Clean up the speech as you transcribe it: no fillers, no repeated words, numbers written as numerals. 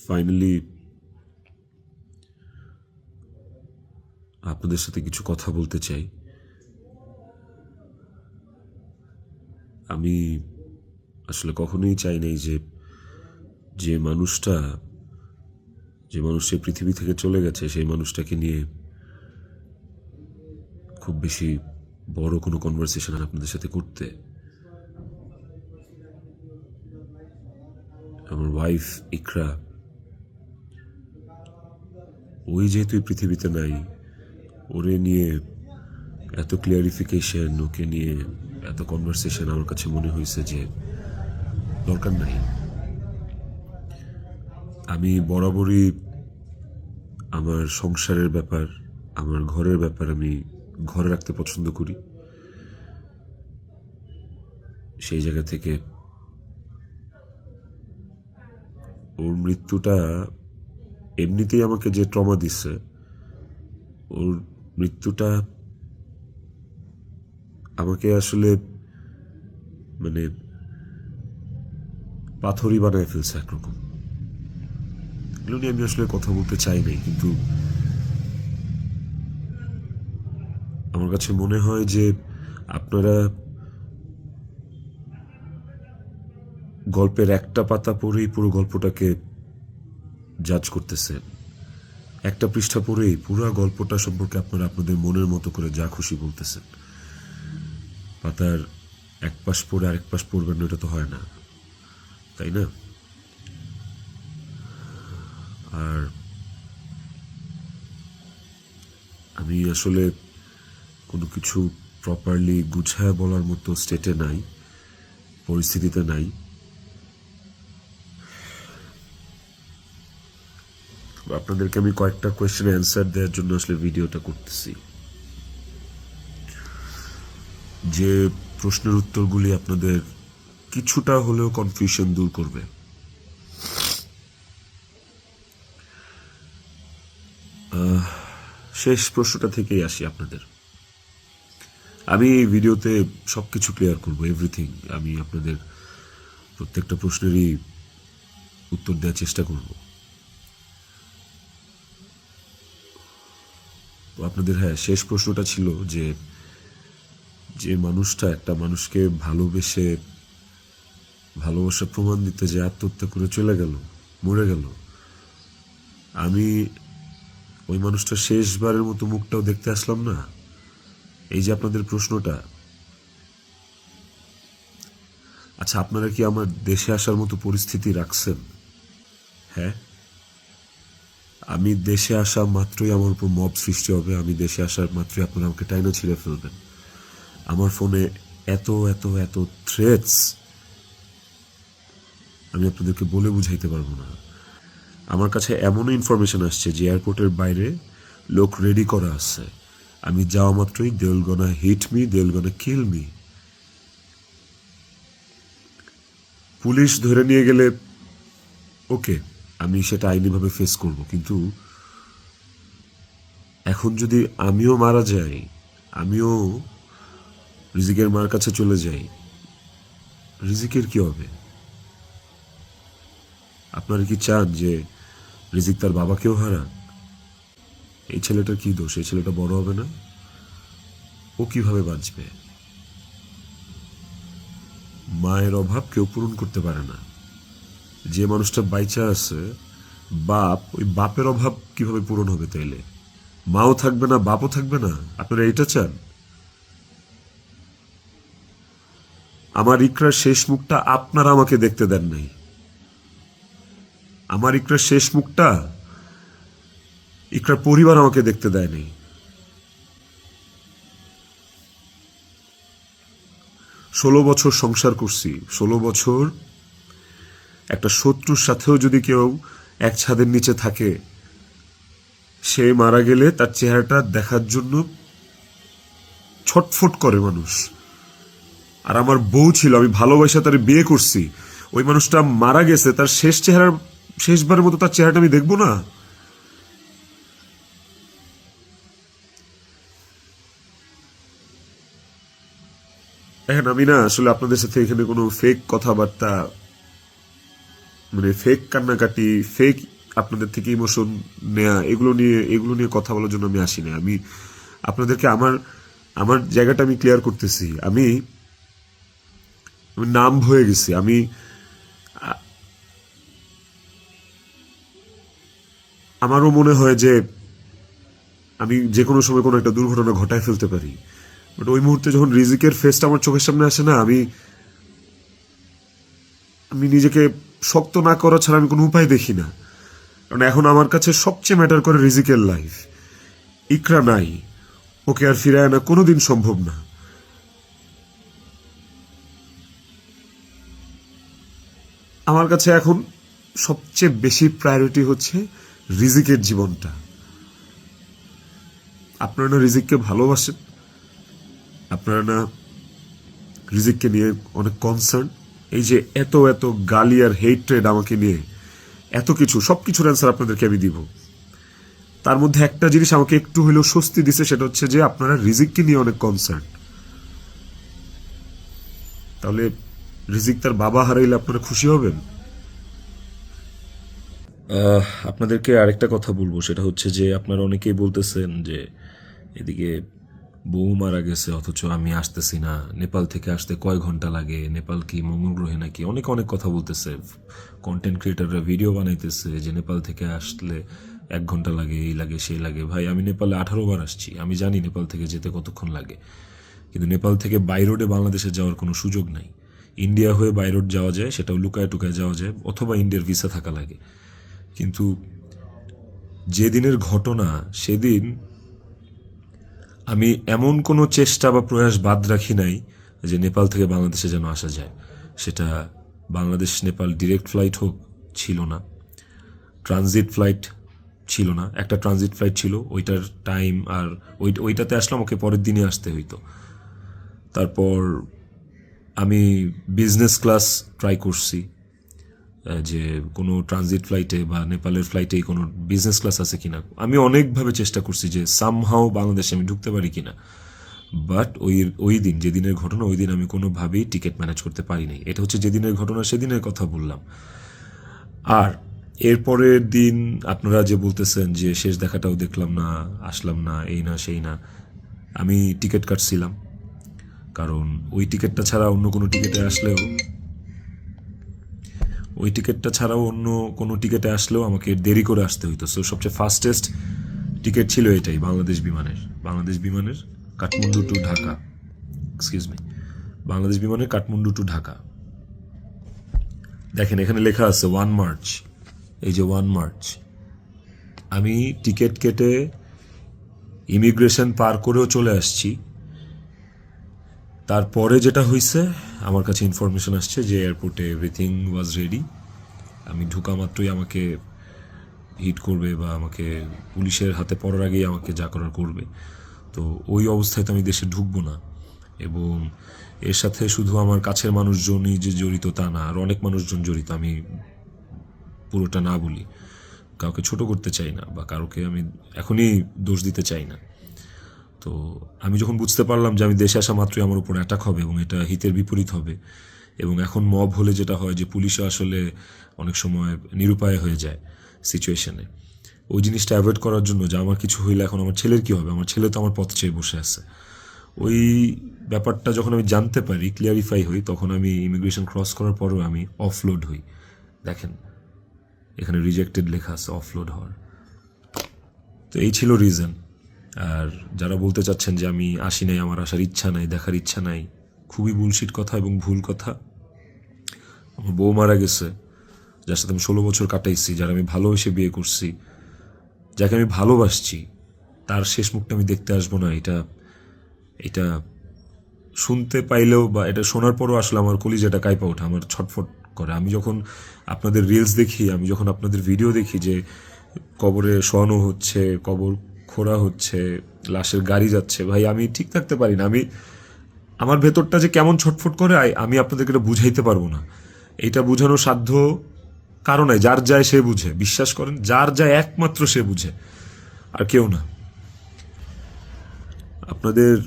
Finally আপনাদের সাথে কিছু কথা বলতে চাই। আমি আসলে কখনোই চাই নাই যে মানুষটা পৃথিবী থেকে চলে গেছে সেই মানুষটাকে নিয়ে খুব বেশি বড় কোনো কনভারসেশন আপনাদের সাথে করতে। আমার ওয়াইফ ইকরা, ওই যেহেতু এই পৃথিবীতে নাই, ওরে নিয়ে এত ক্লিয়ারিফিকেশন, ওকে নিয়ে এত কনভারসেশন আমার কাছে মনে হয়েছে যে দরকার নাই। আমি বরাবরই আমার সংসারের ব্যাপার, আমার ঘরের ব্যাপার আমি ঘরে রাখতে পছন্দ করি। সেই জায়গা থেকে ওর মৃত্যুটা এমনিতেই আমাকে যে ট্রমা দিচ্ছে, ওর মৃত্যুটা আমাকে আসলে মানে পাথরই বানায় ফেলছে একরকম। এগুলো নিয়ে আমি আসলে কথা বলতে চাই নাই, কিন্তু আমার কাছে মনে হয় যে আপনারা গল্পের একটা পাতা পড়েই পুরো গল্পটাকে জাজ করতেছেন। একটা পৃষ্ঠা পড়েই পুরো গল্পটা সম্পর্কে আপনারা আপনাদের মনের মতো করে যা খুশি বলতেছেন। পাতার এক পাশ পড়ে আরেক পাশ পড়বেন না, এটা তো হয় না, তাই না? আর আমি আসলে কোনো কিছু প্রপারলি গুছায় বলার মতো স্টেটে নাই, পরিস্থিতিতে নাই। আপনাদেরকে আমি কয়েকটা কোয়েশ্চেন অ্যান্সার দেওয়ার জন্য আসলে ভিডিওটা করতেছি, যে প্রশ্নের উত্তরগুলি আপনাদের কিছুটা হলেও কনফিউশন দূর করবে। শেষ প্রশ্নটা থেকেই আসি আপনাদের। আমি এই ভিডিওতে সবকিছু ক্লিয়ার করব, এভরিথিং। আমি আপনাদের প্রত্যেকটা প্রশ্নেরই উত্তর দেওয়ার চেষ্টা করব। তো আপনাদের শেষ প্রশ্নটা ছিল যে মানুষটা একটা মানুষকে ভালোবাসা প্রমাণ দিতে যে আত্মহত্যা করে চলে গেল, মরে গেল, আমি ওই মানুষটা শেষবারের মতো মুখটাও দেখতে আসলাম না। এই যে আপনাদের প্রশ্নটা, আচ্ছা আপনারা কি আমার দেশে আসার মতো পরিস্থিতি রাখছেন? হ্যাঁ, আমি দেশে আসা মাত্রই আমার উপর মব সৃষ্টি হবে। আমি দেশে আসার মাত্রই আপনারা আমাকে টাইনা ছিঁড়ে ফেলবেন। আমার ফোনে এত এত এত থ্রেটস আমি আপনাদেরকে বলে বুঝাইতে পারবো না। আমার কাছে এমনও ইনফরমেশন আসছে যে এয়ারপোর্টের বাইরে লোক রেডি করা আছে, আমি যাওয়া মাত্রই they will gonna hit me, they will gonna kill me. Police ধরে নিয়ে গেলে ওকে, আমি সেটা আইনিভাবে ফেস করব, কিন্তু এখন যদি আমিও মারা যাই, আমিও রিজিকের মার কাছে চলে যাই, রিজিকের কি হবে? আপনারা কি চান যে রিজিক তার বাবাকেও হারাক? এই ছেলেটার কি দোষ? এই ছেলেটা বড় হবে না? ও কিভাবে বাঁচবে? মায়ের অভাব কেউ পূরণ করতে পারে না। যে মানুষটা বাইচা আছে, ওই বাপের অভাব কিভাবে পূরণ হবে তাইলে? মাও থাকবে না, বাপও থাকবে না? আপনারা এটা চান? আমার ইকরার শেষ মুখটা আপনারা আমাকে দেখতে দেন নাই। আমার ইকরার শেষ মুখটা ইকরার পরিবার আমাকে দেখতে দেয় নাই। 16 বছর সংসার করছি, 16 বছর একটা শত্রুর সাথেও যদি কেউ এক ছাদের নিচে থাকে, সে মারা গেলে তার চেহারাটা দেখার জন্য ছটফট করে মানুষ। আর আমার বউ ছিল, আমি ভালোবাসা তার বিয়ে করছি, ওই মানুষটা মারা গেছে, তার শেষবারের মতো তার চেহারাটা আমি দেখবো না? এখন আমি না আসলে আপনাদের সাথে এখানে কোনো ফেক কথাবার্তা, মানে ফেক কান্নাকাটি, ফেক আপনাদের থেকে ইমোশন নেয়া এগুলো নিয়ে কথা বলার জন্য আমি আসি না। আমি আপনাদেরকে আমার জায়গাটা আমি ক্লিয়ার করতেছি। আমি নাম হয়ে গেছি। আমারও মনে হয় যে আমি যে কোনো সময় কোনো একটা দুর্ঘটনা ঘটায় ফেলতে পারি, বাট ওই মুহূর্তে যখন রিজিকের ফেসটা আমার চোখের সামনে আসে না, আমি নিজেকে শক্ত না করা ছাড়া আমি কোনো উপায় দেখি না। কারণ এখন আমার কাছে সবচেয়ে ম্যাটার করে রিজিকের লাইফ। ইকরা নাই, ওকে আর ফিরায় আনা কোনোদিন সম্ভব না। আমার কাছে এখন সবচেয়ে বেশি প্রায়োরিটি হচ্ছে রিজিকের জীবনটা। আপনারা না রিজিককে ভালোবাসেন, আপনারা না রিজিককে নিয়ে অনেক কনসার্ন। এই যে এত এত গালি আর হেট্রেড আমাকে নিয়ে, এত কিছু, সবকিছুর অ্যান্সার আপনাদেরকে আমি দিব। তার মধ্যে একটা জিনিস আমাকে একটু হলেও স্বস্তি দিছে, সেটা হচ্ছে যে আপনারা রিজিককে নিয়ে অনেক কনসার্ন। তাহলে রিজিক তার বাবা হারাইলে আপনারা খুশি হবেন? আপনাদেরকে আরেকটা কথা বলবো, সেটা হচ্ছে যে আপনারা অনেকেই বলতেছেন যে এদিকে বউ মারা গেছে অথচ আমি আসতেছি না, নেপাল থেকে আসতে কয় ঘন্টা লাগে, নেপাল কি মঙ্গল গ্রহে নাকি, অনেক অনেক কথা বলতেছে। কন্টেন্ট ক্রিয়েটাররা ভিডিও বানাইতেছে যে নেপাল থেকে আসলে 1 ঘন্টা লাগে, এই লাগে সেই লাগে। ভাই, আমি নেপালে 18 বার আসছি, আমি জানি নেপাল থেকে যেতে কতক্ষণ লাগে। কিন্তু নেপাল থেকে বাই রোডে বাংলাদেশে যাওয়ার কোনো সুযোগ নাই। ইন্ডিয়া হয়ে বাই রোড যাওয়া যায়, সেটাও লুকায় টুকায় যাওয়া যায়, অথবা ইন্ডিয়ার ভিসা থাকা লাগে। কিন্তু যেদিনের ঘটনা, সেদিন আমি এমন কোনো চেষ্টা বা প্রয়াস বাদ রাখি নাই যে নেপাল থেকে বাংলাদেশে যেন আসা যায়। সেটা বাংলাদেশ নেপাল ডিরেক্ট ফ্লাইট হোক, ছিল না। ট্রানজিট ফ্লাইট ছিল না, একটা ট্রানজিট ফ্লাইট ছিল, ওইটার টাইম আর ওইটাতে আসলাম, ওকে পরের দিনই আসতে হইতো। তারপর আমি বিজনেস ক্লাস ট্রাই করছি, যে কোনো ট্রানজিট ফ্লাইটে বা নেপালের ফ্লাইটে কোনো বিজনেস ক্লাস আছে কিনা। আমি অনেকভাবে চেষ্টা করছি যে সামহাও বাংলাদেশে আমি ঢুকতে পারি কিনা, বাট ওই দিন, যেদিনের ঘটনা, ওই দিন আমি কোনোভাবেই টিকিট ম্যানেজ করতে পারিনি। এটা হচ্ছে যেদিনের ঘটনা, সেদিনের কথা বললাম। আর এরপরের দিন আপনারা যে বলতেছেন যে শেষ দেখাটাও দেখলাম না, আসলাম না, এই না সেই না, আমি টিকিট কাটছিলাম। কারণ ওই টিকিটটা ছাড়া অন্য কোনো টিকিটে আসলেও আমাকে দেরি করে আসতে হইতো। সো সবচেয়ে ফাস্টেস্ট টিকিট ছিল এটাই, বাংলাদেশ বিমানের কাঠমান্ডু টু ঢাকা, বাংলাদেশ বিমানের কাঠমান্ডু টু ঢাকা। দেখেন এখানে লেখা আছে 1 মার্চ, এই যে 1 মার্চ। আমি টিকিট কেটে ইমিগ্রেশন পার করেও চলে আসছি। তারপরে যেটা হয়েছে, আমার কাছে ইনফরমেশন আসছে যে এয়ারপোর্টে এভরিথিং ওয়াজ রেডি। আমি ঢোকা মাত্রই আমাকে হিট করবে বা আমাকে পুলিশের হাতে পড়ার আগেই আমাকে যা করার করবে। তো ওই অবস্থায় তো আমি দেশে ঢুকবো না। এবং এর সাথে শুধু আমার কাছের মানুষজনই যে জড়িত তা না, আর অনেক মানুষজন জড়িত। আমি পুরোটা না বলি, কাউকে ছোট করতে চাই না বা কাউকে আমি এখনই দোষ দিতে চাই না। তো আমি যখন বুঝতে পারলাম যে আমি দেশে আসা মাত্রই আমার উপর অ্যাটাক হবে এবং এটা হিতের বিপরীত হবে, এবং এখন মব হলে যেটা হয় যে পুলিশও আসলে অনেক সময় নিরুপায় হয়ে যায় সিচুয়েশনে, ওই জিনিসটা অ্যাভয়েড করার জন্য যে আমার কিছু হইলে এখন আমার ছেলের কী হবে, আমার ছেলে তো আমার পথ চেয়ে বসে আছে, ওই ব্যাপারটা যখন আমি জানতে পারি, ক্লিয়ারিফাই হই, তখন আমি ইমিগ্রেশন ক্রস করার পরেও আমি অফলোড হই। দেখেন এখানে রিজেক্টেড লেখা আছে, অফলোড হওয়ার। তো এই ছিল রিজন। আর যারা বলতে চাচ্ছেন যে আমি আসি নাই, আমার আসার ইচ্ছা নাই, দেখার ইচ্ছা নাই, খুবই বুলশিট কথা এবং ভুল কথা। আমার বউ মারা গেছে, যার সাথে আমি 16 বছর কাটাইছি, যারা আমি ভালোবেসে বিয়ে করছি, যাকে আমি ভালোবাসছি, তার শেষ মুখটা আমি দেখতে আসবো না, এটা শুনতে পাইলেও বা এটা শোনার পরও আসলে আমার কলিজাটা কাঁপা ওঠে, আমার ছটফট করে। আমি যখন আপনাদের রিলস দেখি, আমি যখন আপনাদের ভিডিও দেখি যে কবরে শোয়ানো হচ্ছে, কবর খোঁড়া হচ্ছে, লাশের গাড়ি যাচ্ছে, ভাই আমি ঠিক থাকতে পারি না। আমার ভেতরটা যে কেমন ছটফট করে, আমি আপনাদেরকে এটা বুঝাইতে পারবো না। এটা বুঝানোর সাধ্য কারো নাই, যার যায় সে বুঝে। বিশ্বাস করেন, যার যায় একমাত্র সে বুঝে, আর কেউ না। আপনাদের